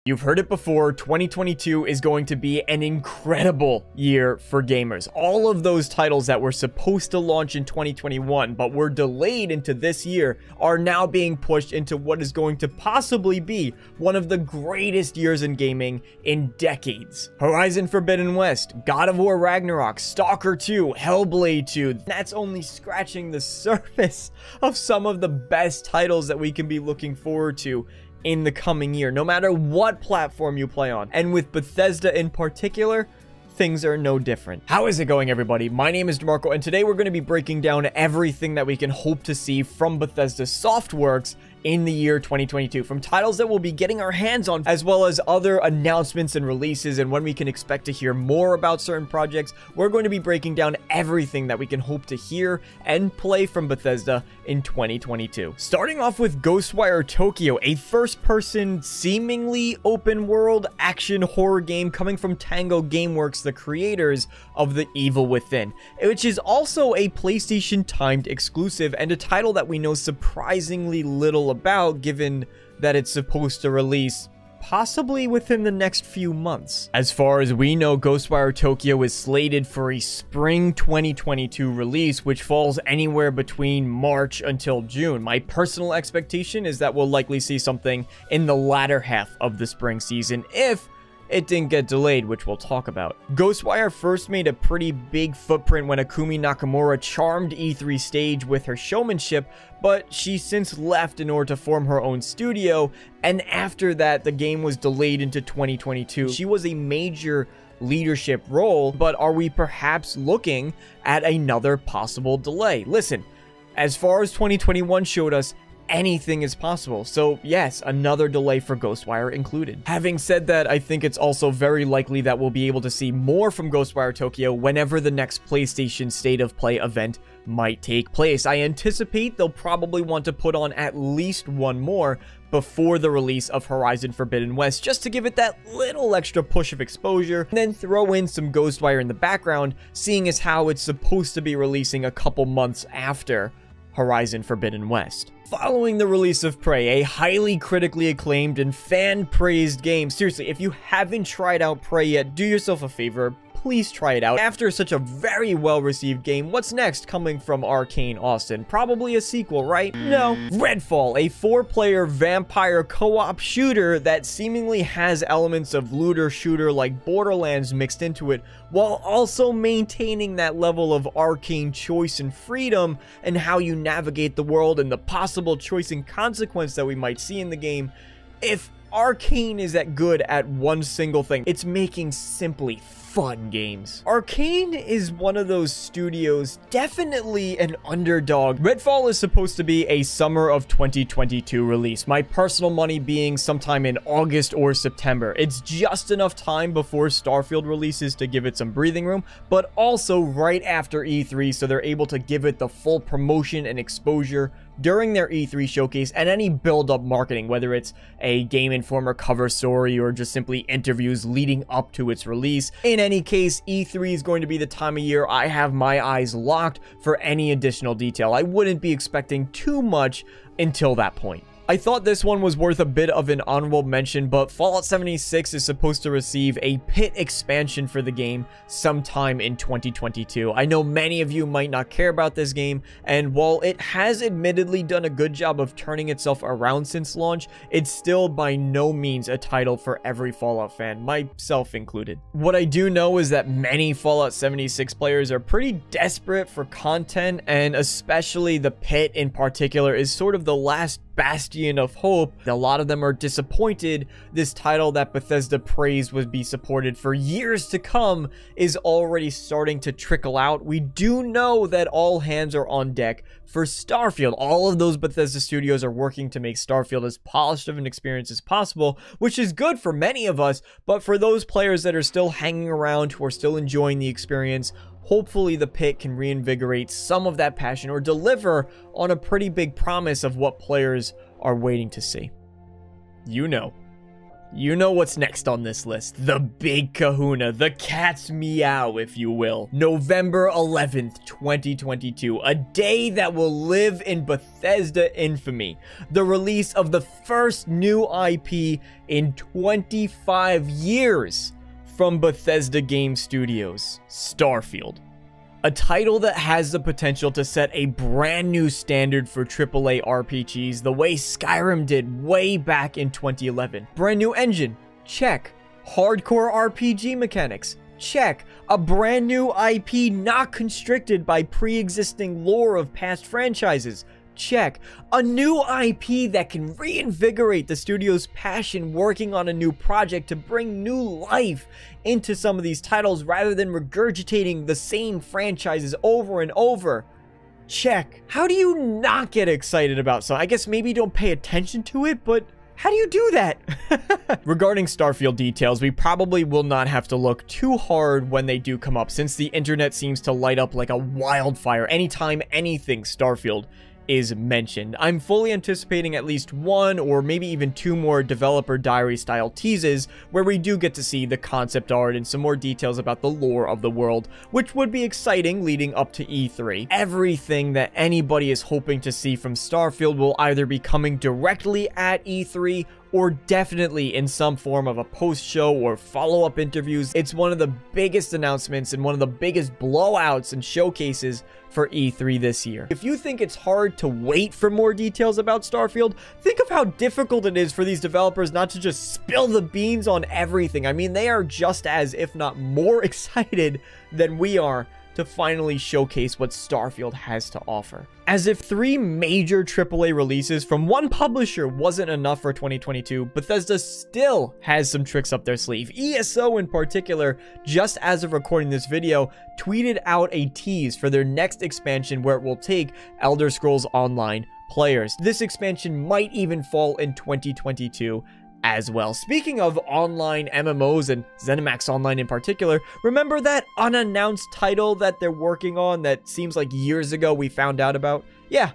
You've heard it before, 2022 is going to be an incredible year for gamers. All of those titles that were supposed to launch in 2021 but were delayed into this year are now being pushed into what is going to possibly be one of the greatest years in gaming in decades. Horizon Forbidden West, God of War Ragnarok, Stalker 2, Hellblade 2. That's only scratching the surface of some of the best titles that we can be looking forward to in the coming year, no matter what platform you play on. And with Bethesda in particular, things are no different. How is it going, everybody? My name is DeMarco, and today we're going to be breaking down everything that we can hope to see from Bethesda Softworks in the year 2022, from titles that we'll be getting our hands on, as well as other announcements and releases, and when we can expect to hear more about certain projects. We're going to be breaking down everything that we can hope to hear and play from Bethesda in 2022. Starting off with Ghostwire Tokyo, a first-person, seemingly open-world action horror game coming from Tango Gameworks, the creators of The Evil Within, which is also a PlayStation-timed exclusive and a title that we know surprisingly little about, given that it's supposed to release possibly within the next few months. As far as we know, Ghostwire Tokyo is slated for a spring 2022 release, which falls anywhere between March until June. My personal expectation is that we'll likely see something in the latter half of the spring season if it didn't get delayed, which we'll talk about. Ghostwire first made a pretty big footprint when Akumi Nakamura charmed E3 stage with her showmanship, but she since left in order to form her own studio, and after that, the game was delayed into 2022. She was a major leadership role, but are we perhaps looking at another possible delay? Listen, as far as 2021 showed us, anything is possible. So yes, another delay for Ghostwire included. Having said that, I think it's also very likely that we'll be able to see more from Ghostwire Tokyo whenever the next PlayStation State of Play event might take place. I anticipate they'll probably want to put on at least one more before the release of Horizon Forbidden West, just to give it that little extra push of exposure, and then throw in some Ghostwire in the background, seeing as how it's supposed to be releasing a couple months after Horizon Forbidden West. Following the release of Prey, a highly critically acclaimed and fan-praised game. Seriously, if you haven't tried out Prey yet, do yourself a favor. Please try it out. After such a very well-received game, what's next coming from Arcane Austin? Probably a sequel, right? No. Redfall, a 4-player vampire co-op shooter that seemingly has elements of looter-shooter like Borderlands mixed into it, while also maintaining that level of arcane choice and freedom and how you navigate the world and the possible choice and consequence that we might see in the game. If Arcane is that good at one single thing, it's making simply fun games. Arcane is one of those studios, definitely an underdog. Redfall is supposed to be a summer of 2022 release, my personal money being sometime in August or September. It's just enough time before Starfield releases to give it some breathing room, but also right after E3, so they're able to give it the full promotion and exposure during their E3 showcase and any build-up marketing, whether it's a Game Informer cover story or just simply interviews leading up to its release. In any case, E3 is going to be the time of year I have my eyes locked for any additional detail. I wouldn't be expecting too much until that point. I thought this one was worth a bit of an honorable mention, but Fallout 76 is supposed to receive a pit expansion for the game sometime in 2022. I know many of you might not care about this game, and while it has admittedly done a good job of turning itself around since launch, it's still by no means a title for every Fallout fan, myself included. What I do know is that many Fallout 76 players are pretty desperate for content, and especially the pit in particular is sort of the last bastion of hope. A lot of them are disappointed this title that Bethesda praised would be supported for years to come is already starting to trickle out. We do know that all hands are on deck for Starfield. All of those Bethesda studios are working to make Starfield as polished of an experience as possible, which is good for many of us, but for those players that are still hanging around, who are still enjoying the experience, hopefully the pit can reinvigorate some of that passion or deliver on a pretty big promise of what players are waiting to see. You know. you know what's next on this list. The big kahuna, the cat's meow, if you will. November 11th, 2022, a day that will live in Bethesda infamy. The release of the first new IP in 25 years from Bethesda Game Studios, Starfield. A title that has the potential to set a brand new standard for AAA RPGs the way Skyrim did way back in 2011. Brand new engine, check. Hardcore RPG mechanics, check. A brand new IP not constricted by pre-existing lore of past franchises, check. A new IP that can reinvigorate the studio's passion working on a new project to bring new life into some of these titles rather than regurgitating the same franchises over and over. Check. How do you not get excited about something? I guess maybe you don't pay attention to it, but how do you do that? Regarding Starfield details, we probably will not have to look too hard when they do come up, since the internet seems to light up like a wildfire anytime anything Starfield is mentioned. I'm fully anticipating at least one or maybe even two more developer diary style teases where we do get to see the concept art and some more details about the lore of the world, which would be exciting leading up to E3. Everything that anybody is hoping to see from Starfield will either be coming directly at E3 or definitely in some form of a post-show or follow-up interviews. It's one of the biggest announcements and one of the biggest blowouts and showcases for E3 this year. If you think it's hard to wait for more details about Starfield, think of how difficult it is for these developers not to just spill the beans on everything. I mean, they are just as, if not more excited than we are to finally showcase what Starfield has to offer. As if 3 major AAA releases from one publisher wasn't enough for 2022, Bethesda still has some tricks up their sleeve. ESO in particular, just as of recording this video, tweeted out a tease for their next expansion where it will take Elder Scrolls Online players. This expansion might even fall in 2022 as well. Speaking of online MMOs and ZeniMax Online in particular, remember that unannounced title that they're working on that seems like years ago we found out about? Yeah,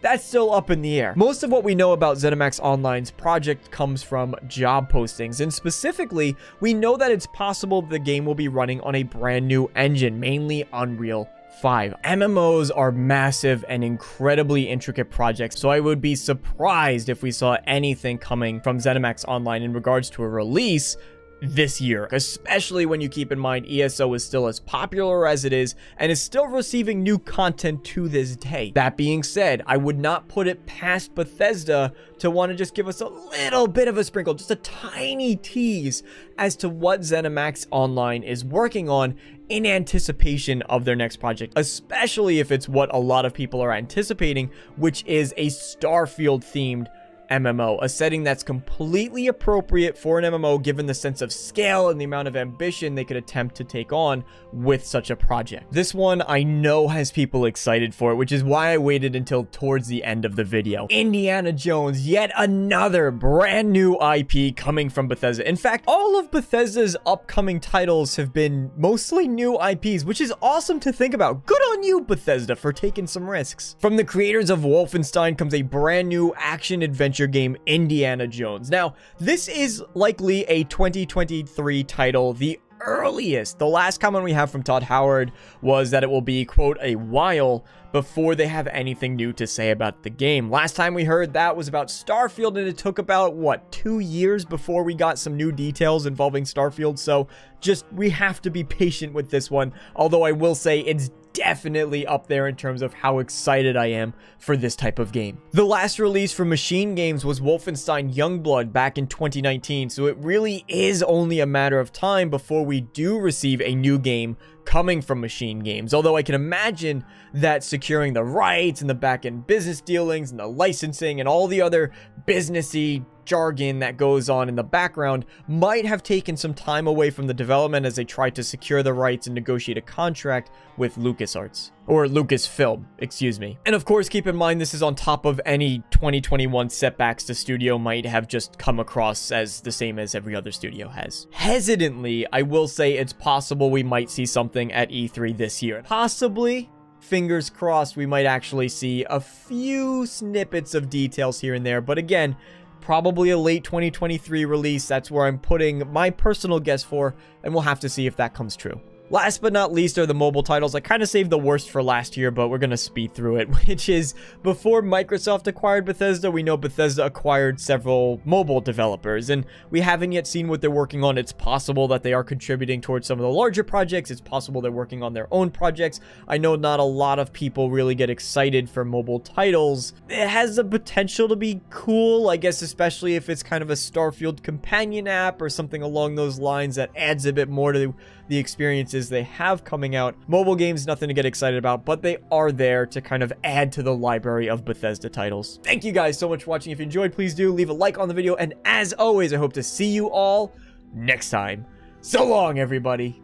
that's still up in the air. Most of what we know about ZeniMax Online's project comes from job postings, and specifically, we know that it's possible the game will be running on a brand new engine, mainly Unreal 5. MMOs are massive and incredibly intricate projects, so I would be surprised if we saw anything coming from ZeniMax Online in regards to a release this year, especially when you keep in mind ESO is still as popular as it is and is still receiving new content to this day. That being said, I would not put it past Bethesda to want to just give us a little bit of a sprinkle, just a tiny tease as to what ZeniMax Online is working on in anticipation of their next project, especially if it's what a lot of people are anticipating, which is a Starfield themed MMO, a setting that's completely appropriate for an MMO given the sense of scale and the amount of ambition they could attempt to take on with such a project. This one I know has people excited for it, which is why I waited until towards the end of the video. Indiana Jones, yet another brand new IP coming from Bethesda. In fact, all of Bethesda's upcoming titles have been mostly new IPs, which is awesome to think about. Good on you, Bethesda, for taking some risks. From the creators of Wolfenstein comes a brand new action-adventure game, Indiana Jones. Now, this is likely a 2023 title, the earliest. The last comment we have from Todd Howard was that it will be, quote, a while before they have anything new to say about the game. Last time we heard that was about Starfield, and it took about, what, 2 years before we got some new details involving Starfield, so just, we have to be patient with this one, although I will say it's definitely up there in terms of how excited I am for this type of game. The last release from Machine Games was Wolfenstein Youngblood back in 2019, so it really is only a matter of time before we do receive a new game coming from Machine Games, although I can imagine that securing the rights and the back-end business dealings and the licensing and all the other businessy jargon that goes on in the background might have taken some time away from the development as they tried to secure the rights and negotiate a contract with LucasArts. Or Lucasfilm, excuse me. And of course, keep in mind this is on top of any 2021 setbacks the studio might have just come across as the same as every other studio has. Hesitantly, I will say it's possible we might see something at E3 this year. Possibly, fingers crossed, we might actually see a few snippets of details here and there, but again, probably a late 2023 release. That's where I'm putting my personal guess for, and we'll have to see if that comes true. Last but not least are the mobile titles. I kind of saved the worst for last year, but we're going to speed through it, which is before Microsoft acquired Bethesda, we know Bethesda acquired several mobile developers, and we haven't yet seen what they're working on. It's possible that they are contributing towards some of the larger projects. It's possible they're working on their own projects. I know not a lot of people really get excited for mobile titles. It has the potential to be cool, I guess, especially if it's kind of a Starfield companion app or something along those lines that adds a bit more to the experiences they have coming out. Mobile games, nothing to get excited about, but they are there to kind of add to the library of Bethesda titles. Thank you guys so much for watching. If you enjoyed, please do leave a like on the video, and as always, I hope to see you all next time. So long, everybody.